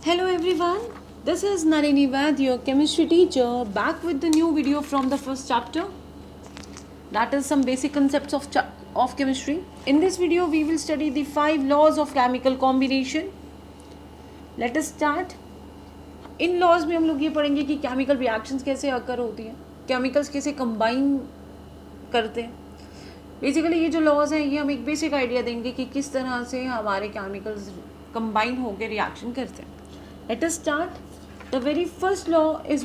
Hello everyone, this is Nalini Vaid, your chemistry teacher, back with the new video from the first chapter. That is some basic concepts of chemistry. In this video, we will study the 5 laws of chemical combination. Let us start. इन laws में हम लोग ये पढ़ेंगे कि chemical reactions कैसे अकर होती हैं, केमिकल्स कैसे कंबाइन करते हैं. बेसिकली ये जो लॉज हैं ये हम एक बेसिक आइडिया देंगे कि किस तरह से हमारे केमिकल्स कंबाइन होकर रिएक्शन करते हैं. Let us start. The very first law is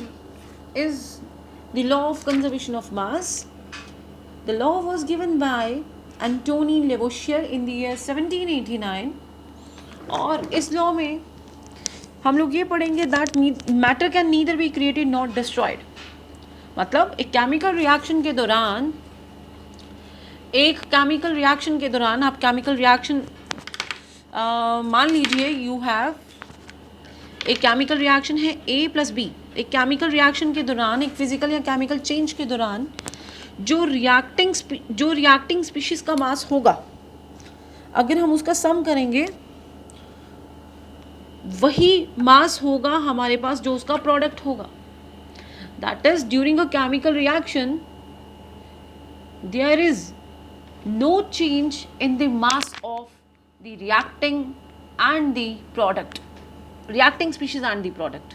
the law of conservation of mass. The law was given by Antony Lavoisier in the year 1789. और इस लॉ में हम लोग ये पढ़ेंगे that matter can neither be created nor destroyed. मतलब एक chemical reaction के दौरान आप केमिकल रिएक्शन मान लीजिए यू हैव एक केमिकल रिएक्शन है A प्लस बी. एक केमिकल रिएक्शन के दौरान, एक फिजिकल या केमिकल चेंज के दौरान जो रिएक्टिंग स्पीशीज का मास होगा, अगर हम उसका सम करेंगे वही मास होगा हमारे पास जो उसका प्रोडक्ट होगा. That is during a chemical reaction there is no change in the mass of the reacting and the product, reacting species and the product.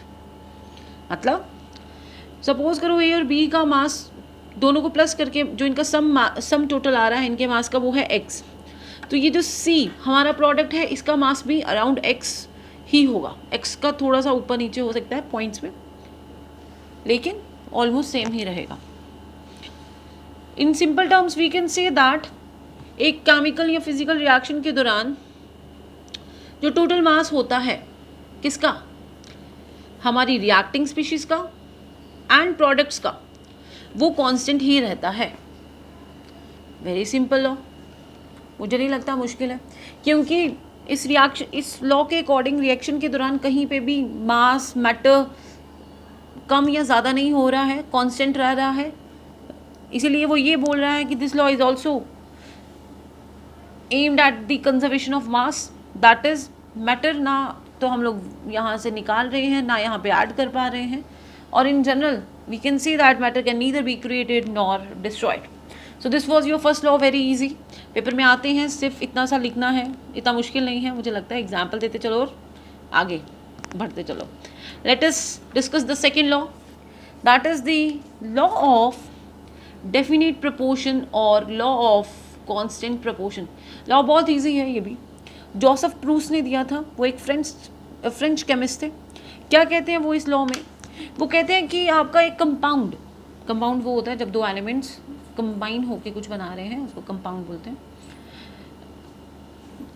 मतलब सपोज करो ए और बी का मास दोनों को प्लस करके जो इनका सम टोटल आ रहा है इनके मास का वो है x. तो ये जो C हमारा प्रोडक्ट है इसका मास भी अराउंड x ही होगा. x का थोड़ा सा ऊपर नीचे हो सकता है पॉइंट्स में, लेकिन ऑलमोस्ट सेम ही रहेगा. In simple terms we can say that एक केमिकल या फिजिकल रिएक्शन के दौरान जो टोटल मास होता है किसका, हमारी रिएक्टिंग स्पीशीज का एंड प्रोडक्ट्स का, वो कांस्टेंट ही रहता है. वेरी सिंपल लॉ, मुझे नहीं लगता मुश्किल है, क्योंकि इस लॉ के अकॉर्डिंग रिएक्शन के दौरान कहीं पे भी मास मैटर कम या ज़्यादा नहीं हो रहा है, कांस्टेंट रह रहा है. इसीलिए वो ये बोल रहा है कि this law is also aimed at the conservation of mass. That is matter ना तो हम लोग यहाँ से निकाल रहे हैं ना यहाँ पे ऐड कर पा रहे हैं. और in general we can see that matter can neither be created nor destroyed. So this was your first law. Very easy. Paper में आते हैं सिर्फ इतना सा लिखना है, इतना मुश्किल नहीं है. मुझे लगता है एग्जाम्पल देते चलो और आगे बढ़ते चलो. Let us discuss the second law. That is the law of definite proportion और law of constant proportion. Law बहुत ईजी है, ये भी जोसेफ प्रूस ने दिया था. वो एक फ्रेंच केमिस्ट थे. क्या कहते हैं वो इस लॉ में, वो कहते हैं कि आपका एक कंपाउंड वो होता है जब दो एलिमेंट्स कंबाइन होके कुछ बना रहे हैं, उसको कंपाउंड बोलते हैं.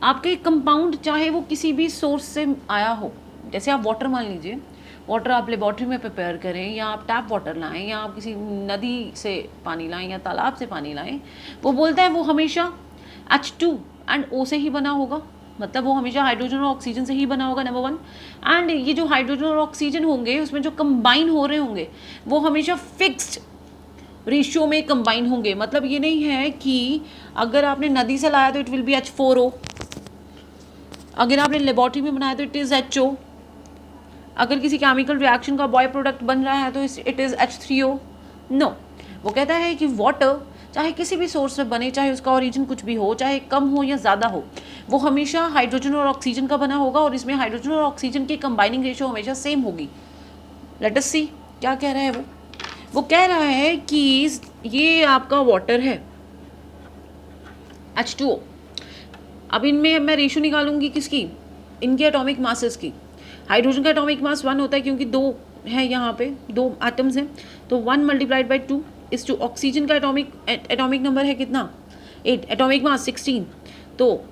आपका एक कंपाउंड चाहे वो किसी भी सोर्स से आया हो, जैसे आप वाटर मान लीजिए, वाटर आप लेबॉर्ट्री में प्रिपेयर करें या आप टैप वाटर लाएं या आप किसी नदी से पानी लाएं या तालाब से पानी लाएं, वो बोलता है वो हमेशा H2 एंड O से ही बना होगा. मतलब वो हमेशा हाइड्रोजन और ऑक्सीजन से ही बना होगा, नंबर 1. एंड ये जो हाइड्रोजन और ऑक्सीजन होंगे उसमें जो कंबाइन हो रहे होंगे वो हमेशा फिक्स्ड रेशियो में कंबाइन होंगे. मतलब ये नहीं है कि अगर आपने नदी से लाया तो इट विल बी H4O, अगर आपने लेबॉर्ट्री में बनाया तो इट इज़ HO, अगर किसी केमिकल रिएक्शन का बॉय प्रोडक्ट बन रहा है तो इट इज़ H3O. नो, वो कहता है कि वाटर चाहे किसी भी सोर्स से बने, चाहे उसका ओरिजिन कुछ भी हो, चाहे कम हो या ज़्यादा हो, वो हमेशा हाइड्रोजन और ऑक्सीजन का बना होगा और इसमें हाइड्रोजन और ऑक्सीजन की कंबाइनिंग रेशियो हमेशा सेम होगी. लेट अस सी क्या कह रहा है वो कह रहा है कि ये आपका वाटर है H2O. अब इनमें मैं रेशियो निकालूंगी किसकी, इनके एटॉमिक मासेस की. हाइड्रोजन का एटॉमिक मास 1 होता है क्योंकि 2 है, यहाँ पे 2 एटम्स हैं, तो 1 मल्टीप्लाइड बाई 2 इस टू. ऑक्सीजन का एटॉमिक नंबर है कितना, 8. एटॉमिक मास 16, तो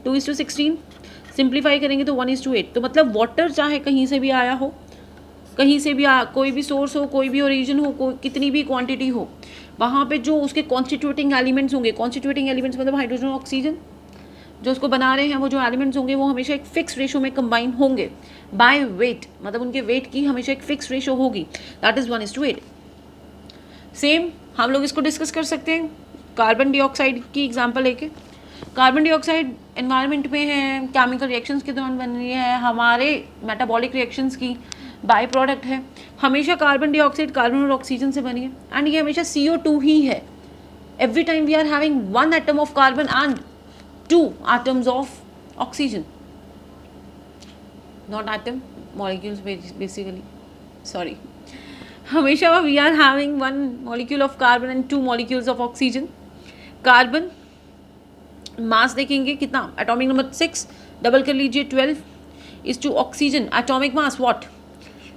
2:16. सिंप्लीफाई करेंगे तो 1:8. तो मतलब वाटर चाहे कहीं से भी आया हो, कहीं से भी कोई भी सोर्स हो, कोई भी ओरिजिन हो, कितनी भी क्वांटिटी हो, वहाँ पे जो उसके कॉन्स्टिट्यूटिंग एलिमेंट्स होंगे, कॉन्स्टिट्यूटिंग एलिमेंट्स मतलब हाइड्रोजन और ऑक्सीजन जो उसको बना रहे हैं, वो जो एलिमेंट्स होंगे वो हमेशा एक फिक्स रेशो में कंबाइन होंगे बाय वेट. मतलब उनके वेट की हमेशा एक फिक्स रेशो होगी, दैट इज़ 1:8. सेम हम लोग इसको डिस्कस कर सकते हैं कार्बन डाइऑक्साइड की एग्जांपल लेके. कार्बन डाइऑक्साइड एनवायरनमेंट में है, केमिकल रिएक्शंस के दौरान बन रही है, हमारे मेटाबॉलिक रिएक्शंस की बाय प्रोडक्ट है, हमेशा कार्बन डाइऑक्साइड कार्बन और ऑक्सीजन से बनी है, एंड ये हमेशा CO2 ही है. Every time we are having 1 atom of carbon and 2 atoms of oxygen, not atom, molecules basically, sorry. हमेशा we are having 1 molecule of carbon and 2 molecules of oxygen. Carbon mass देखेंगे कितना, atomic number 6, double कर लीजिए 12 is to oxygen atomic mass what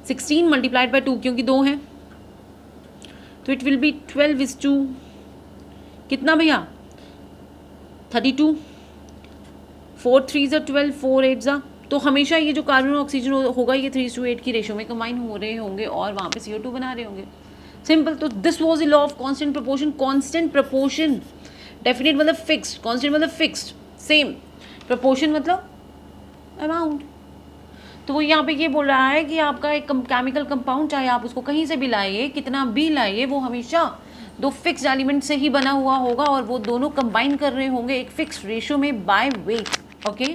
16 multiplied by 2, क्योंकि 2 हैं तो it will be 12 is two कितना भैया 32, 4 3 ज़ा 12, 4 8 ज़ा. तो हमेशा ये जो कार्बन और ऑक्सीजन होगा ये 3:8 की रेशो में कंबाइन हो रहे होंगे और वहाँ पे CO2 बना रहे होंगे. सिंपल. तो this was the law of constant proportion. Constant proportion, definite मतलब फिक्स्ड, कांस्टेंट मतलब फिक्स्ड, सेम, प्रोपोर्शन मतलब अमाउंट. तो वो यहाँ पे ये बोल रहा है कि आपका एक केमिकल कंपाउंड चाहे आप उसको कहीं से भी लाइए, कितना भी लाइए, वो हमेशा 2 फिक्स्ड एलिमेंट से ही बना हुआ होगा और वो दोनों कंबाइन कर रहे होंगे एक फिक्स्ड रेशो में बाय वेट. ओके.